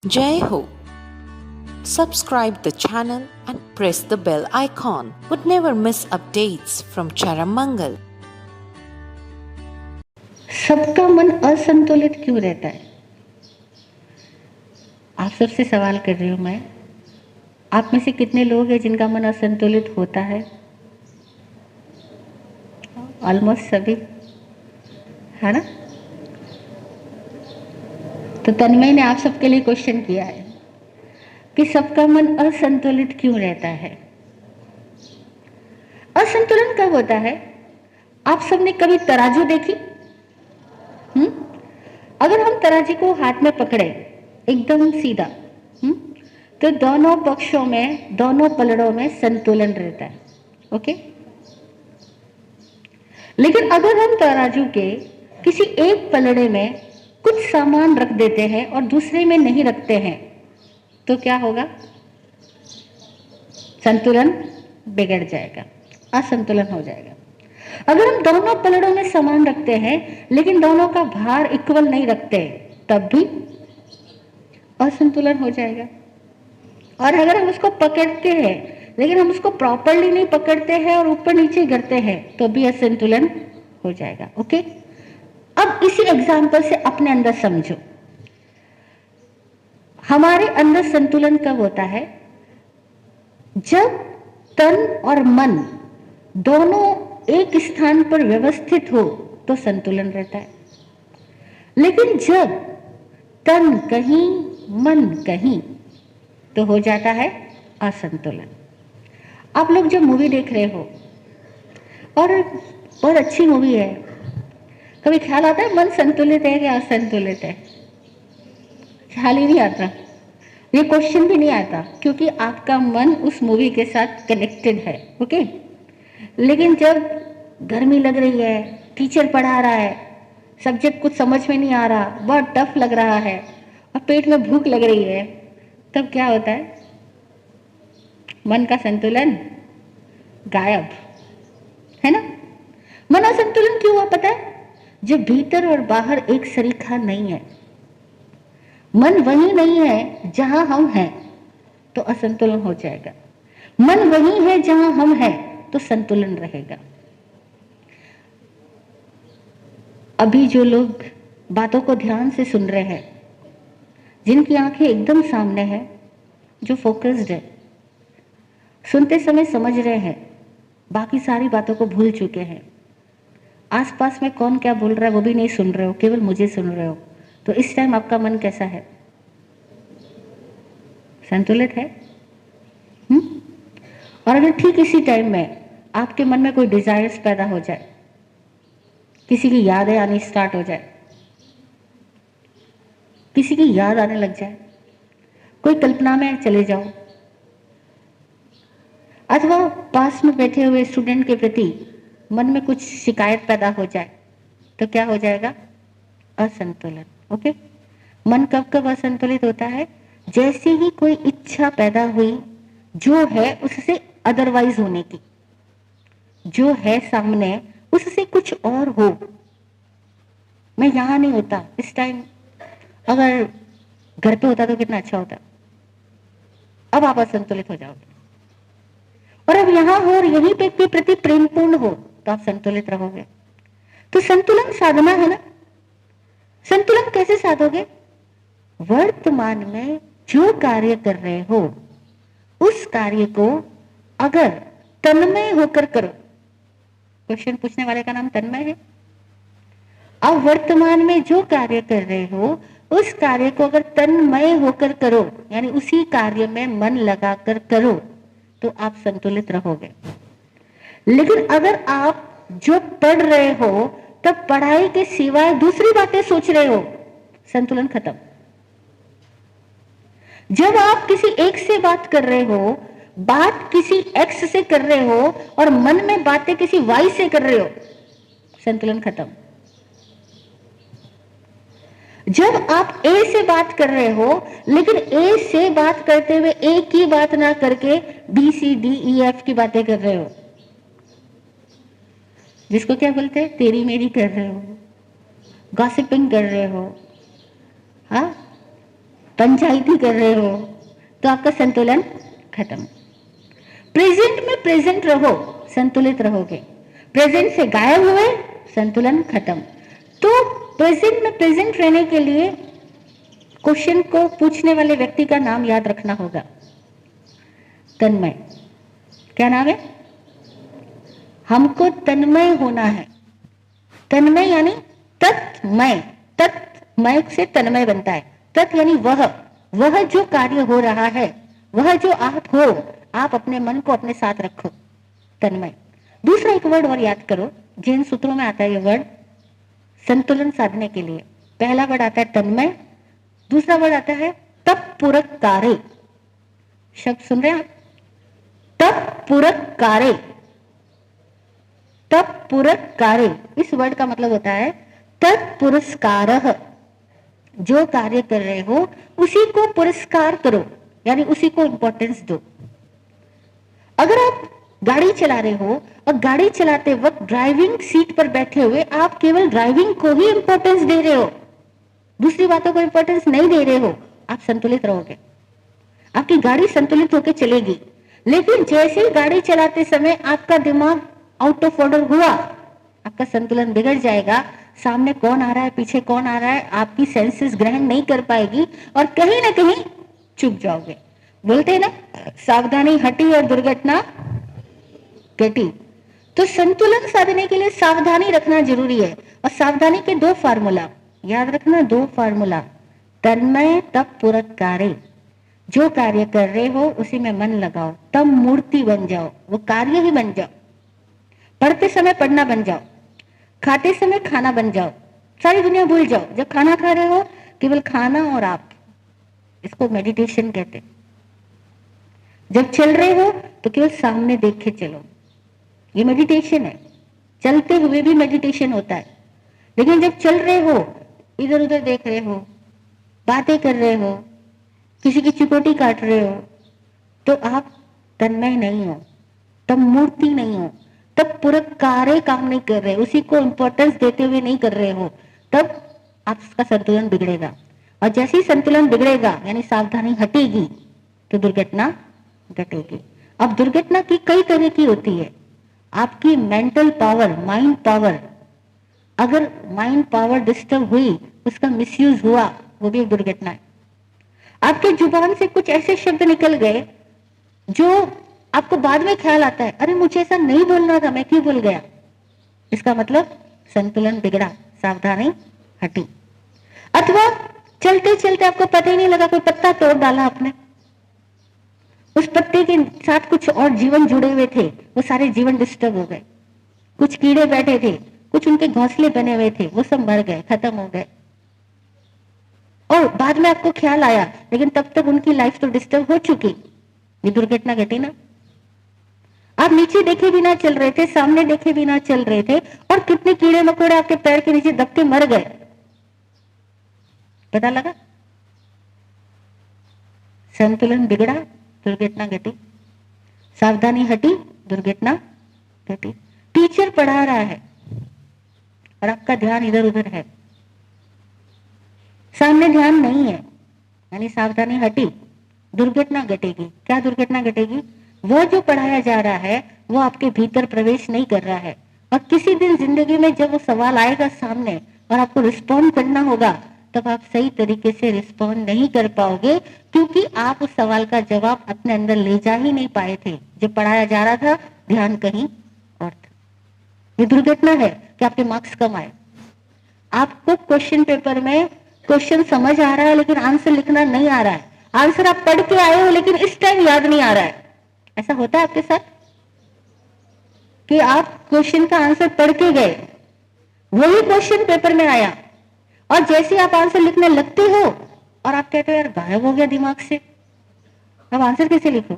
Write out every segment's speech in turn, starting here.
Jai Ho. Subscribe the channel and press the bell icon. Would never miss updates from Charamangal. सबका मन असंतुलित क्यों रहता है? आप सबसे सवाल कर रही हूँ मैं। आप में से कितने लोग हैं जिनका मन असंतुलित होता है? ऑलमोस्ट सभी, है ना? तो तन्मय ने आप सबके लिए क्वेश्चन किया है कि सबका मन असंतुलित क्यों रहता है? असंतुलन कब होता है? आप सबने कभी तराजू देखी? अगर हम तराजू को हाथ में पकड़े एकदम सीधा, तो दोनों पक्षों में, दोनों पलड़ों में संतुलन रहता है। ओके? लेकिन अगर हम तराजू के किसी एक पलड़े में कुछ सामान रख देते हैं और दूसरे में नहीं रखते हैं, तो क्या होगा? संतुलन बिगड़ जाएगा, असंतुलन हो जाएगा। अगर हम दोनों पलड़ों में सामान रखते हैं लेकिन दोनों का भार इक्वल नहीं रखते, तब भी असंतुलन हो जाएगा। और अगर हम उसको पकड़ते हैं लेकिन हम उसको प्रॉपरली नहीं पकड़ते हैं और ऊपर नीचे गिरते हैं, तो भी असंतुलन हो जाएगा। ओके? अब इसी एग्जाम्पल से अपने अंदर समझो। हमारे अंदर संतुलन कब होता है? जब तन और मन दोनों एक स्थान पर व्यवस्थित हो तो संतुलन रहता है। लेकिन जब तन कहीं मन कहीं, तो हो जाता है असंतुलन। आप लोग जब मूवी देख रहे हो और बहुत अच्छी मूवी है, कभी ख्याल आता है मन संतुलित है या असंतुलित है? ख्याल ही नहीं आता, ये क्वेश्चन भी नहीं आता, क्योंकि आपका मन उस मूवी के साथ कनेक्टेड है। ओके? लेकिन जब गर्मी लग रही है, टीचर पढ़ा रहा है, सब्जेक्ट कुछ समझ में नहीं आ रहा, बहुत टफ लग रहा है और पेट में भूख लग रही है, तब क्या होता है? मन का संतुलन गायब, है ना? मन असंतुलन क्यों हुआ पता है? जब भीतर और बाहर एक सरीखा नहीं है, मन वही नहीं है जहां हम हैं, तो असंतुलन हो जाएगा। मन वही है जहां हम हैं, तो संतुलन रहेगा। अभी जो लोग बातों को ध्यान से सुन रहे हैं, जिनकी आंखें एकदम सामने है, जो फोकस्ड है, सुनते समय समझ रहे हैं, बाकी सारी बातों को भूल चुके हैं, आसपास में कौन क्या बोल रहा है वो भी नहीं सुन रहे हो, केवल मुझे सुन रहे हो, तो इस टाइम आपका मन कैसा है? संतुलित है? और अगर ठीक इसी टाइम में आपके मन में कोई डिजायर्स पैदा हो जाए, किसी की यादें आनी स्टार्ट हो जाए, किसी की याद आने लग जाए, कोई कल्पना में चले जाओ, अथवा पास में बैठे हुए स्टूडेंट के प्रति मन में कुछ शिकायत पैदा हो जाए, तो क्या हो जाएगा? असंतुलन। ओके? मन कब कब असंतुलित होता है? जैसे ही कोई इच्छा पैदा हुई जो है उससे अदरवाइज होने की, जो है सामने उससे कुछ और हो, मैं यहां नहीं होता इस टाइम, अगर घर पे होता तो कितना अच्छा होता। अब आप असंतुलित हो जाओगे। और अब यहां हो और यहीं पे के प्रति प्रेमपूर्ण हो, तो आप संतुलित रहोगे। तो संतुलन साधना है ना? संतुलन कैसे साधोगे? वर्तमान में जो कार्य कर रहे हो उस कार्य को अगर तन्मय होकर करो, क्वेश्चन पूछने वाले का नाम तन्मय है। अब वर्तमान में जो कार्य कर रहे हो उस कार्य को अगर तन्मय होकर करो, यानी उसी कार्य में मन लगाकर करो, तो आप संतुलित रहोगे। लेकिन अगर आप जो पढ़ रहे हो तब पढ़ाई के सिवाय दूसरी बातें सोच रहे हो, संतुलन खत्म। जब आप किसी एक से बात कर रहे हो, बात किसी एक्स से कर रहे हो और मन में बातें किसी वाई से कर रहे हो, संतुलन खत्म। जब आप ए से बात कर रहे हो लेकिन ए से बात करते हुए ए की बात ना करके B C D E F की बातें कर रहे हो, जिसको क्या बोलते हैं, तेरी मेरी कर रहे हो, गॉसिपिंग कर रहे हो, हाँ, पंचायती कर रहे हो, तो आपका संतुलन खत्म। प्रेजेंट में प्रेजेंट रहो, संतुलित रहोगे। प्रेजेंट से गायब हुए, संतुलन खत्म। तो प्रेजेंट में प्रेजेंट रहने के लिए क्वेश्चन को पूछने वाले व्यक्ति का नाम याद रखना होगा, तन्मय। क्या नाम है? हमको तन्मय होना है। तन्मय यानी तत्मय, तत्मय से तन्मय बनता है। तत् यानी वह जो कार्य हो रहा है, वह जो आप हो, आप अपने मन को अपने साथ रखो, तन्मय। दूसरा एक वर्ड और याद करो, जैन सूत्रों में आता है ये वर्ड संतुलन साधने के लिए। पहला वर्ड आता है तन्मय, दूसरा वर्ड आता है तत्पूरक कार्य। शब्द सुन रहे हैं आप? तत्पूरक कार्य, तत्पूरक कार्य, इस वर्ड का मतलब होता है तत्पुरस्कारः। जो कार्य कर रहे हो उसी को पुरस्कार करो, यानी उसी को इंपॉर्टेंस दो। अगर आप गाड़ी चला रहे हो और गाड़ी चलाते वक्त ड्राइविंग सीट पर बैठे हुए आप केवल ड्राइविंग को ही इंपॉर्टेंस दे रहे हो, दूसरी बातों को इंपॉर्टेंस नहीं दे रहे हो, आप संतुलित रहोगे, आपकी गाड़ी संतुलित होकर चलेगी। लेकिन जैसे ही गाड़ी चलाते समय आपका दिमाग आउट ऑफ ऑर्डर हुआ, आपका संतुलन बिगड़ जाएगा। सामने कौन आ रहा है, पीछे कौन आ रहा है, आपकी सेंसेस ग्रहण नहीं कर पाएगी और कहीं ना कहीं चुप जाओगे। बोलते हैं ना, सावधानी हटी और दुर्घटना घटी। तो संतुलन साधने के लिए सावधानी रखना जरूरी है। और सावधानी के दो फार्मूला याद रखना, दो फार्मूला, तन्मय तत्पूरक कार्य। जो कार्य कर रहे हो उसी में मन लगाओ, तब मूर्ति बन जाओ, वो कार्य ही बन जाओ। पढ़ते समय पढ़ना बन जाओ, खाते समय खाना बन जाओ, सारी दुनिया भूल जाओ। जब खाना खा रहे हो केवल खाना और आप, इसको मेडिटेशन कहते हैं। जब चल रहे हो तो केवल सामने देख के चलो, ये मेडिटेशन है। चलते हुए भी मेडिटेशन होता है। लेकिन जब चल रहे हो, इधर उधर देख रहे हो, बातें कर रहे हो, किसी की चिकोटी काट रहे हो, तो आप तन्मय नहीं हो, तब मूर्ति नहीं हो, तब पूरा कार्य काम नहीं कर रहे, उसी को इंपॉर्टेंस देते हुए नहीं कर रहे हो, तब आपका संतुलन बिगड़ेगा। और जैसे ही संतुलन बिगड़ेगा यानी सावधानी हटेगी तो दुर्घटना घटेगी। अब दुर्घटना की कई तरह की होती है। आपकी मेंटल पावर, माइंड पावर, अगर माइंड पावर डिस्टर्ब हुई, उसका मिसयूज हुआ, वो भी एक दुर्घटना है। आपके जुबान से कुछ ऐसे शब्द निकल गए जो आपको बाद में ख्याल आता है, अरे मुझे ऐसा नहीं बोलना था, मैं क्यों बोल गया। इसका मतलब संतुलन बिगड़ा, सावधानी हटी। अथवा चलते चलते आपको पता ही नहीं लगा, कोई पत्ता तोड़ डाला आपने, उस पत्ते के साथ कुछ और जीवन जुड़े हुए थे, वो सारे जीवन डिस्टर्ब हो गए। कुछ कीड़े बैठे थे, कुछ उनके घोंसले बने हुए थे, वो सब मर गए, खत्म हो गए। और बाद में आपको ख्याल आया, लेकिन तब तक उनकी लाइफ तो डिस्टर्ब हो चुकी। ये दुर्घटना घटी ना। आप नीचे देखे बिना चल रहे थे, सामने देखे बिना चल रहे थे, और कितने कीड़े मकोड़े आपके पैर के नीचे दब के मर गए, पता लगा। संतुलन बिगड़ा, दुर्घटना घटी। सावधानी हटी, दुर्घटना घटी। टीचर पढ़ा रहा है और आपका ध्यान इधर उधर है, सामने ध्यान नहीं है, यानी सावधानी हटी, दुर्घटना घटेगी। क्या दुर्घटना घटेगी? वह जो पढ़ाया जा रहा है वो आपके भीतर प्रवेश नहीं कर रहा है। और किसी दिन जिंदगी में जब वो सवाल आएगा सामने और आपको रिस्पॉन्ड करना होगा, तब आप सही तरीके से रिस्पॉन्ड नहीं कर पाओगे, क्योंकि आप उस सवाल का जवाब अपने अंदर ले जा ही नहीं पाए थे। जब पढ़ाया जा रहा था ध्यान कहीं और था। ये दुर्घटना है कि आपके मार्क्स कम आए। आपको क्वेश्चन पेपर में क्वेश्चन समझ आ रहा है लेकिन आंसर लिखना नहीं आ रहा है। आंसर आप पढ़ के आए हो लेकिन इस टाइम याद नहीं आ रहा है। ऐसा होता है आपके साथ कि आप क्वेश्चन का आंसर पढ़ के गए, वही क्वेश्चन पेपर में आया, और जैसे आप आंसर लिखने लगते हो और आप कहते हो यार गायब हो गया दिमाग से, अब आंसर कैसे लिखो।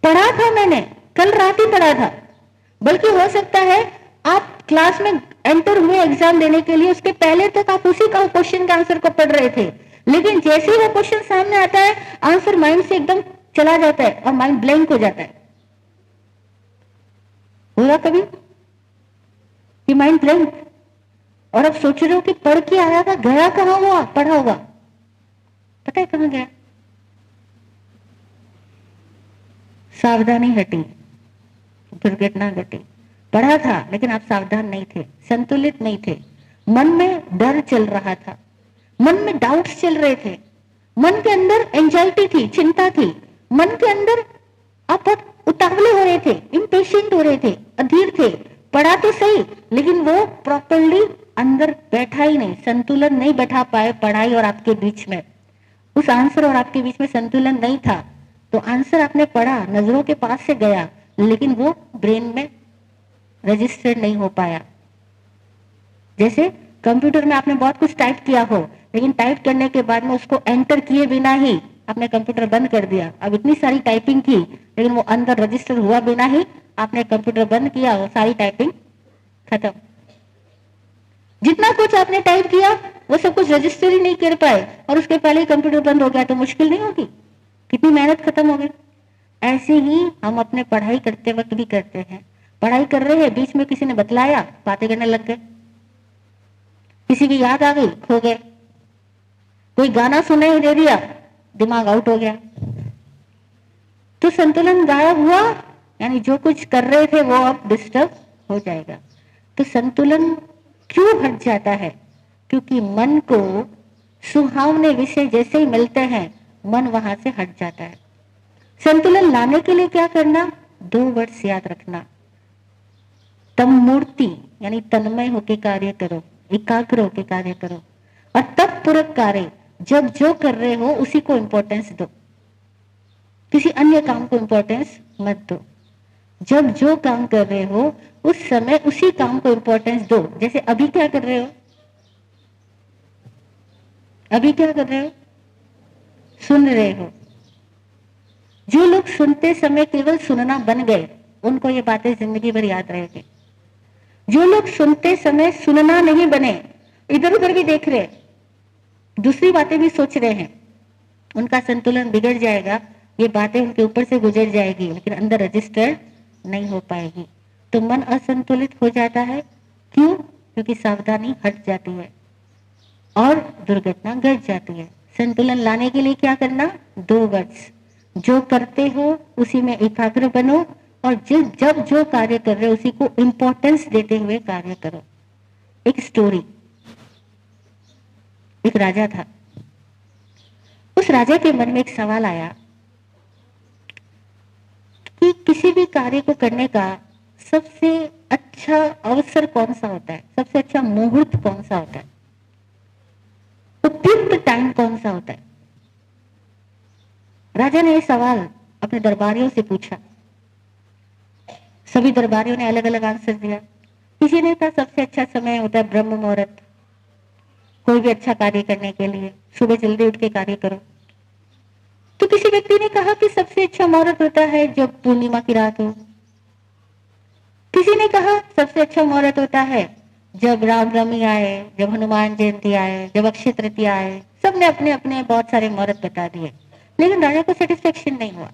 पढ़ा था मैंने, कल रात ही पढ़ा था। बल्कि हो सकता है आप क्लास में एंटर हुए एग्जाम देने के लिए, उसके पहले तक आप उसी का क्वेश्चन का आंसर को पढ़ रहे थे, लेकिन जैसे ही वो क्वेश्चन सामने आता है आंसर माइंड से एकदम चला जाता है और माइंड ब्लैंक हो जाता है। हुआ कभी कि माइंड ब्लैंक, और अब सोच रहे हो कि पढ़ के आया था, गया कहां हुआ, पढ़ा होगा। पता है कहाँ गया? सावधानी हटी, दुर्घटना घटी। पढ़ा था लेकिन आप सावधान नहीं थे, संतुलित नहीं थे। मन में डर चल रहा था, मन में डाउट्स चल रहे थे, मन के अंदर एंजाइटी थी, चिंता थी, मन के अंदर आप बहुत उतावले हो रहे थे, इम्पेशेंट हो रहे थे, अधीर थे। पढ़ा तो सही लेकिन वो प्रॉपरली अंदर बैठा ही नहीं, संतुलन नहीं बैठा पाए पढ़ाई और आपके बीच में। उस आंसर और आपके बीच में संतुलन नहीं था, तो आंसर आपने पढ़ा, नजरों के पास से गया, लेकिन वो ब्रेन में रजिस्टर नहीं हो पाया। जैसे कंप्यूटर में आपने बहुत कुछ टाइप किया हो, लेकिन टाइप करने के बाद में उसको एंटर किए बिना ही आपने कंप्यूटर बंद कर दिया। अब इतनी सारी टाइपिंग की लेकिन वो अंदर रजिस्टर हुआ बिना ही आपने कंप्यूटर बंद किया, वो सारी टाइपिंग खत्म। जितना कुछ आपने टाइप किया वो सब कुछ रजिस्टर ही नहीं कर पाए और उसके पहले ही कंप्यूटर बंद हो गया, तो मुश्किल नहीं होगी? कितनी मेहनत खत्म हो गई। ऐसे ही हम अपने पढ़ाई करते वक्त भी करते हैं। पढ़ाई कर रहे हैं, बीच में किसी ने बतलाया, बातें करने लग गए, किसी की याद आ गई, खो गए, कोई गाना सुनाई दे दिया, दिमाग आउट हो गया, तो संतुलन गायब हुआ। यानी जो कुछ कर रहे थे वो अब डिस्टर्ब हो जाएगा। तो संतुलन क्यों हट जाता है? क्योंकि मन को सुहावने विषय जैसे ही मिलते हैं मन वहां से हट जाता है। संतुलन लाने के लिए क्या करना? 2 वर्ड्स याद रखना, तम मूर्ति, यानी तन्मय होके कार्य करो, एकाग्र होके कार्य करो। और तब पूरक कार्य, जब जो कर रहे हो उसी को इंपॉर्टेंस दो, किसी अन्य काम को इंपॉर्टेंस मत दो। जब जो काम कर रहे हो उस समय उसी काम को इंपॉर्टेंस दो। जैसे अभी क्या कर रहे हो? अभी क्या कर रहे हो? सुन रहे हो। जो लोग सुनते समय केवल सुनना बन गए उनको ये बातें जिंदगी भर याद रहेगी। जो लोग सुनते समय सुनना नहीं बने, इधर उधर भी देख रहे, दूसरी बातें भी सोच रहे हैं, उनका संतुलन बिगड़ जाएगा। ये बातें उनके ऊपर से गुजर जाएगी लेकिन अंदर रजिस्टर नहीं हो पाएगी। तो मन असंतुलित हो जाता है। क्यों? क्योंकि सावधानी हट जाती है और दुर्घटना घट जाती है। संतुलन लाने के लिए क्या करना? 2 वर्ड्स, जो करते हो उसी में एकाग्र बनो और जब जो कार्य कर रहे हो उसी को इंपॉर्टेंस देते हुए कार्य करो। एक स्टोरी, एक राजा था। उस राजा के मन में एक सवाल आया कि किसी भी कार्य को करने का सबसे अच्छा अवसर कौन सा होता है, सबसे अच्छा मुहूर्त कौन सा होता है, उपयुक्त टाइम कौन सा होता है। राजा ने यह सवाल अपने दरबारियों से पूछा। सभी दरबारियों ने अलग अलग आंसर दिया। किसी ने कहा सबसे अच्छा समय होता है ब्रह्म मुहूर्त, कोई भी अच्छा कार्य करने के लिए सुबह जल्दी उठ के कार्य करो। तो किसी व्यक्ति ने कहा कि सबसे अच्छा मुहूर्त होता है जब पूर्णिमा की रात हो। किसी ने कहा सबसे अच्छा मुहूर्त होता है जब रामनवमी आए, जब हनुमान जयंती आए, जब अक्षय तृतीया आए। सबने अपने अपने बहुत सारे मुहूर्त बता दिए, लेकिन राजा को सेटिस्फेक्शन नहीं हुआ।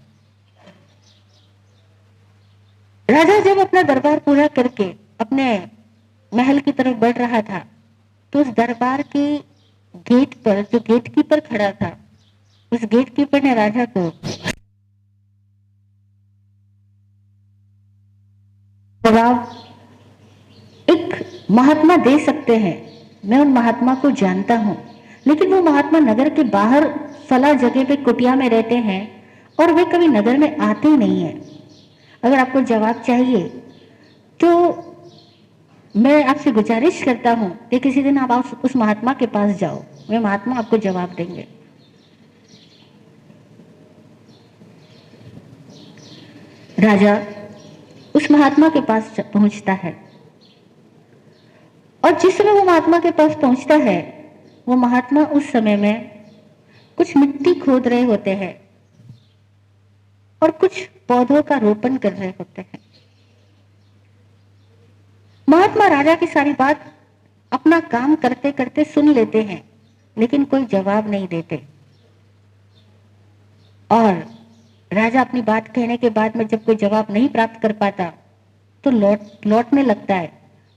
राजा जब अपना दरबार पूरा करके अपने महल की तरफ बढ़ रहा था तो उस दरबार के गेट पर जो गेटकीपर खड़ा था, उस गेटकीपर ने राजा को जवाब एक महात्मा दे सकते हैं। मैं उन महात्मा को जानता हूं, लेकिन वो महात्मा नगर के बाहर फला जगह पे कुटिया में रहते हैं और वे कभी नगर में आते ही नहीं है। अगर आपको जवाब चाहिए तो मैं आपसे गुजारिश करता हूं कि किसी दिन आप उस महात्मा के पास जाओ, वे महात्मा आपको जवाब देंगे। राजा उस महात्मा के पास पहुंचता है और जिस समय वो महात्मा के पास पहुंचता है वो महात्मा उस समय में कुछ मिट्टी खोद रहे होते हैं और कुछ पौधों का रोपण कर रहे होते हैं। महात्मा राजा की सारी बात अपना काम करते करते सुन लेते हैं, लेकिन कोई जवाब नहीं देते। और राजा अपनी बात कहने के बाद में जब कोई जवाब नहीं प्राप्त कर पाता तो लौटने लगता है।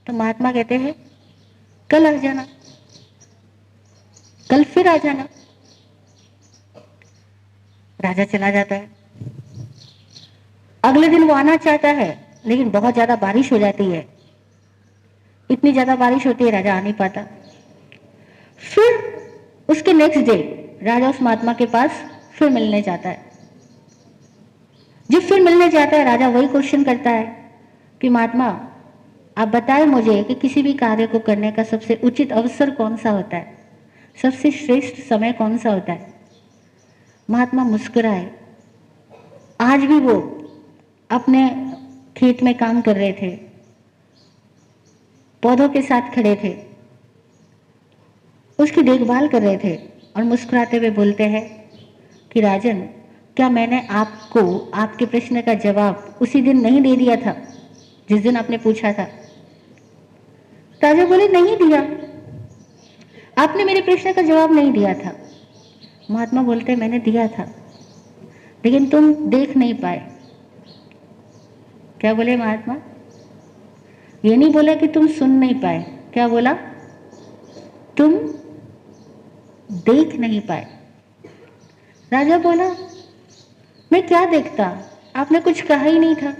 तो महात्मा कहते हैं कल आ जाना, कल फिर आ जाना। राजा चला जाता है। अगले दिन वो आना चाहता है, लेकिन बहुत ज्यादा बारिश हो जाती है। इतनी ज्यादा बारिश होती है, राजा आ नहीं पाता। फिर उसके नेक्स्ट डे राजा उस महात्मा के पास फिर मिलने जाता है। जब फिर मिलने जाता है, राजा वही क्वेश्चन करता है कि महात्मा, आप बताएं मुझे कि किसी भी कार्य को करने का सबसे उचित अवसर कौन सा होता है, सबसे श्रेष्ठ समय कौन सा होता है। महात्मा मुस्कुराए। आज भी वो अपने खेत में काम कर रहे थे, पौधों के साथ खड़े थे, उसकी देखभाल कर रहे थे और मुस्कुराते हुए बोलते हैं कि राजन, क्या मैंने आपको आपके प्रश्न का जवाब उसी दिन नहीं दे दिया था जिस दिन आपने पूछा था। राजा बोले, नहीं दिया, आपने मेरे प्रश्न का जवाब नहीं दिया था। महात्मा बोलते, मैंने दिया था, लेकिन तुम देख नहीं पाए। क्या बोले महात्मा? ये नहीं बोला कि तुम सुन नहीं पाए, क्या बोला? तुम देख नहीं पाए। राजा बोला, मैं क्या देखता, आपने कुछ कहा ही नहीं था।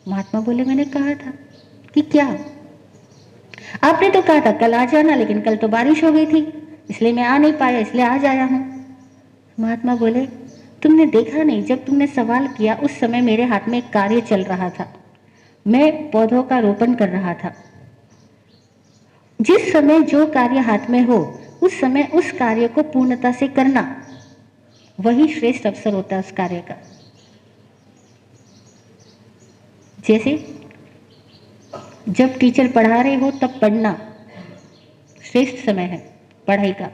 महात्मा बोले, मैंने कहा था। कि क्या? आपने तो कहा था कल आ जाना, लेकिन कल तो बारिश हो गई थी, इसलिए मैं आ नहीं पाया, इसलिए आज आया हूं। महात्मा बोले, तुमने देखा नहीं, जब तुमने सवाल किया उस समय मेरे हाथ में एक कार्य चल रहा था, मैं पौधों का रोपण कर रहा था। जिस समय जो कार्य हाथ में हो, उस समय उस कार्य को पूर्णता से करना, वही श्रेष्ठ अवसर होता है उस कार्य का। जैसे जब टीचर पढ़ा रहे हो तब पढ़ना श्रेष्ठ समय है पढ़ाई का।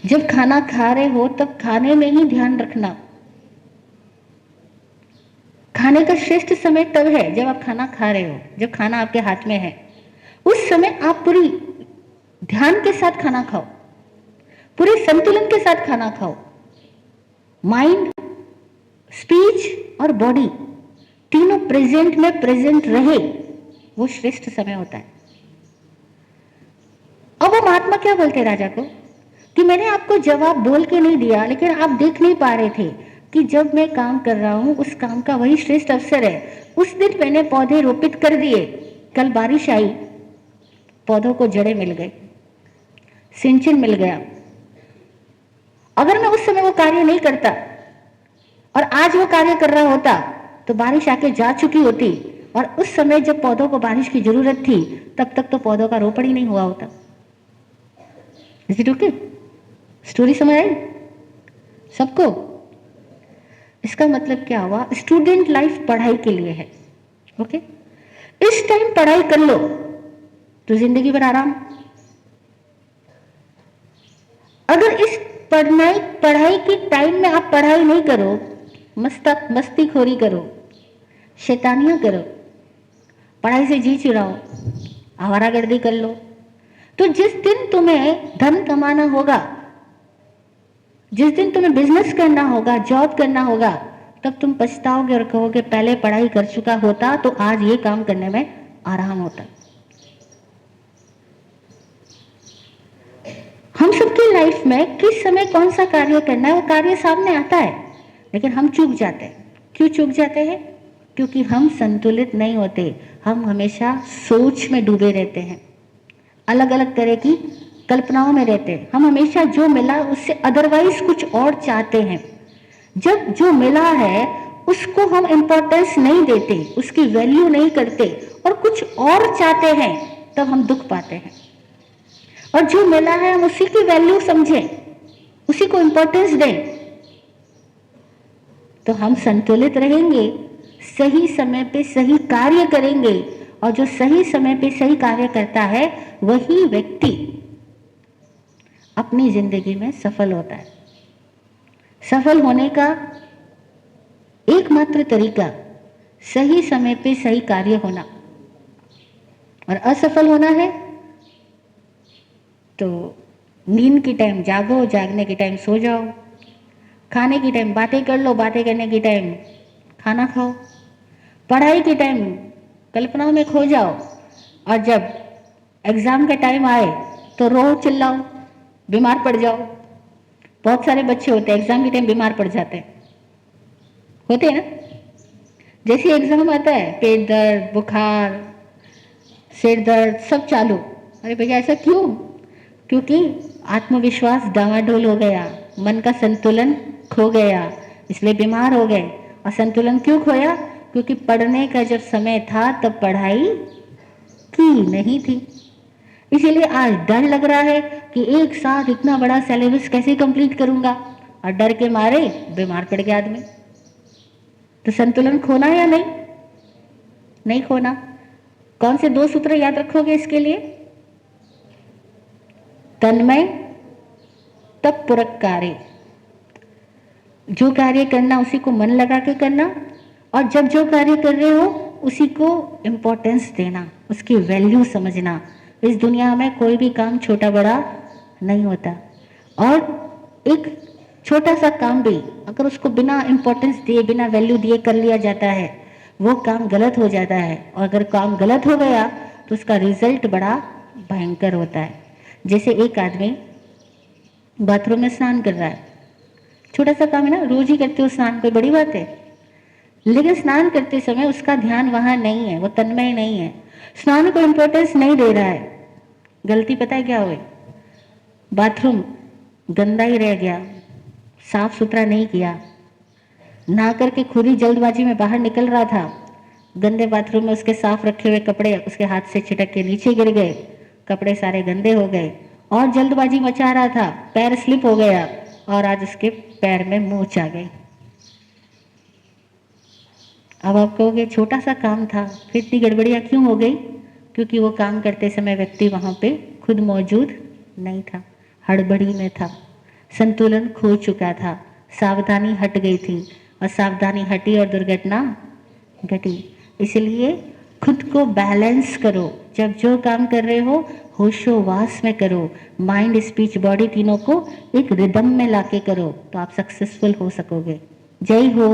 जब खाना खा रहे हो तब खाने में ही ध्यान रखना। खाने का श्रेष्ठ समय तब है जब आप खाना खा रहे हो, जब खाना आपके हाथ में है। उस समय आप पूरी ध्यान के साथ खाना खाओ, पूरे संतुलन के साथ खाना खाओ। माइंड, स्पीच और बॉडी तीनों प्रेजेंट में प्रेजेंट रहे, वो श्रेष्ठ समय होता है। अब वो महात्मा क्या बोलते राजा को कि मैंने आपको जवाब बोल के नहीं दिया, लेकिन आप देख नहीं पा रहे थे कि जब मैं काम कर रहा हूं उस काम का वही श्रेष्ठ अवसर है। उस दिन मैंने पौधे रोपित कर दिए, कल बारिश आई, पौधों को जड़ें मिल गई, सिंचन मिल गया। अगर मैं उस समय वो कार्य नहीं करता और आज वो कार्य कर रहा होता तो बारिश आके जा चुकी होती, और उस समय जब पौधों को बारिश की जरूरत थी तब तक तो पौधों का रोपण ही नहीं हुआ होता। Is it okay? स्टोरी समझ आई सबको? इसका मतलब क्या हुआ? स्टूडेंट लाइफ पढ़ाई के लिए है। ओके, इस टाइम पढ़ाई कर लो तो जिंदगी भर आराम। अगर इस पढ़ाई के टाइम में आप पढ़ाई नहीं करो, मस्तीखोरी करो, शैतानियां करो, पढ़ाई से जी चिढ़ाओ, आवारागर्दी कर लो, तो जिस दिन तुम्हें धन कमाना होगा, जिस दिन तुम्हें बिजनेस करना होगा, जॉब करना होगा, तब तुम पछताओगे और कहोगे पहले पढ़ाई कर चुका होता तो आज ये काम करने में आराम होता। हम सबकी लाइफ में किस समय कौन सा कार्य करना है वो कार्य सामने आता है, लेकिन हम चूक जाते हैं। क्यों चूक जाते हैं? क्योंकि हम संतुलित नहीं होते। हम हमेशा सोच में डूबे रहते हैं, अलग अलग तरह की कल्पनाओं में रहते हैं। हम हमेशा जो मिला उससे अदरवाइज कुछ और चाहते हैं। जब जो मिला है उसको हम इंपॉर्टेंस नहीं देते, उसकी वैल्यू नहीं करते और कुछ और चाहते हैं, तब हम दुख पाते हैं। और जो मिला है हम उसी की वैल्यू समझें, उसी को इंपॉर्टेंस दें, तो हम संतुलित रहेंगे, सही समय पे सही कार्य करेंगे। और जो सही समय पे सही कार्य करता है वही व्यक्ति अपनी जिंदगी में सफल होता है। सफल होने का एकमात्र तरीका सही समय पे सही कार्य होना, और असफल होना है तो नींद की टाइम जागो, जागने की टाइम सो जाओ, खाने की टाइम बातें कर लो, बातें करने की टाइम खाना खाओ, पढ़ाई के टाइम कल्पनाओं में खो जाओ, और जब एग्जाम का टाइम आए तो रो चिल्लाओ, बीमार पड़ जाओ। बहुत सारे बच्चे होते हैं एग्जाम के टाइम बीमार पड़ जाते हैं, होते हैं ना। जैसे एग्जाम आता है पेट दर्द, बुखार, सिर दर्द सब चालू। अरे भैया ऐसा क्यों? क्योंकि आत्मविश्वास डावाडोल हो गया, मन का संतुलन खो गया, इसलिए बीमार हो गए। और संतुलन क्यों खोया? क्योंकि पढ़ने का जब समय था तब पढ़ाई की नहीं थी। इसीलिए आज डर लग रहा है कि एक साथ इतना बड़ा सिलेबस कैसे कंप्लीट करूंगा, और डर के मारे बीमार पड़ गया आदमी। तो संतुलन खोना या नहीं? नहीं खोना। कौन से 2 सूत्र याद रखोगे इसके लिए? तन्मय तत्पूर्वक कार्य, जो कार्य करना उसी को मन लगा के करना, और जब जो कार्य कर रहे हो उसी को इम्पोर्टेंस देना, उसकी वैल्यू समझना। इस दुनिया में कोई भी काम छोटा बड़ा नहीं होता, और एक छोटा सा काम भी अगर उसको बिना इम्पोर्टेंस दिए, बिना वैल्यू दिए कर लिया जाता है, वो काम गलत हो जाता है। और अगर काम गलत हो गया तो उसका रिजल्ट बड़ा भयंकर होता है। जैसे एक आदमी बाथरूम में स्नान कर रहा है, छोटा सा काम है ना, रोज ही करते हो स्नान, कोई बड़ी बात है। लेकिन स्नान करते समय उसका ध्यान वहां नहीं है, वो तन्मय नहीं है, स्नान को इम्पोर्टेंस नहीं दे रहा है। गलती पता है क्या हुई? बाथरूम गंदा ही रह गया, साफ सुथरा नहीं किया, नहा करके खुद ही जल्दबाजी में बाहर निकल रहा था, गंदे बाथरूम में उसके साफ रखे हुए कपड़े उसके हाथ से छिटक के नीचे गिर गए, कपड़े सारे गंदे हो गए, और जल्दबाजी मचा रहा था, पैर स्लिप हो गया और आज उसके पैर में मूंछ आ गई। अब आप कहोगे छोटा सा काम था, फिर इतनी गड़बड़ियाँ क्यों हो गई? क्योंकि वो काम करते समय व्यक्ति वहाँ पे खुद मौजूद नहीं था, हड़बड़ी में था, संतुलन खो चुका था, सावधानी हट गई थी, और सावधानी हटी और दुर्घटना घटी। इसलिए खुद को बैलेंस करो, जब जो काम कर रहे हो होशोवास में करो, माइंड स्पीच बॉडी तीनों को एक रिदम में लाके करो, तो आप सक्सेसफुल हो सकोगे। जय हो।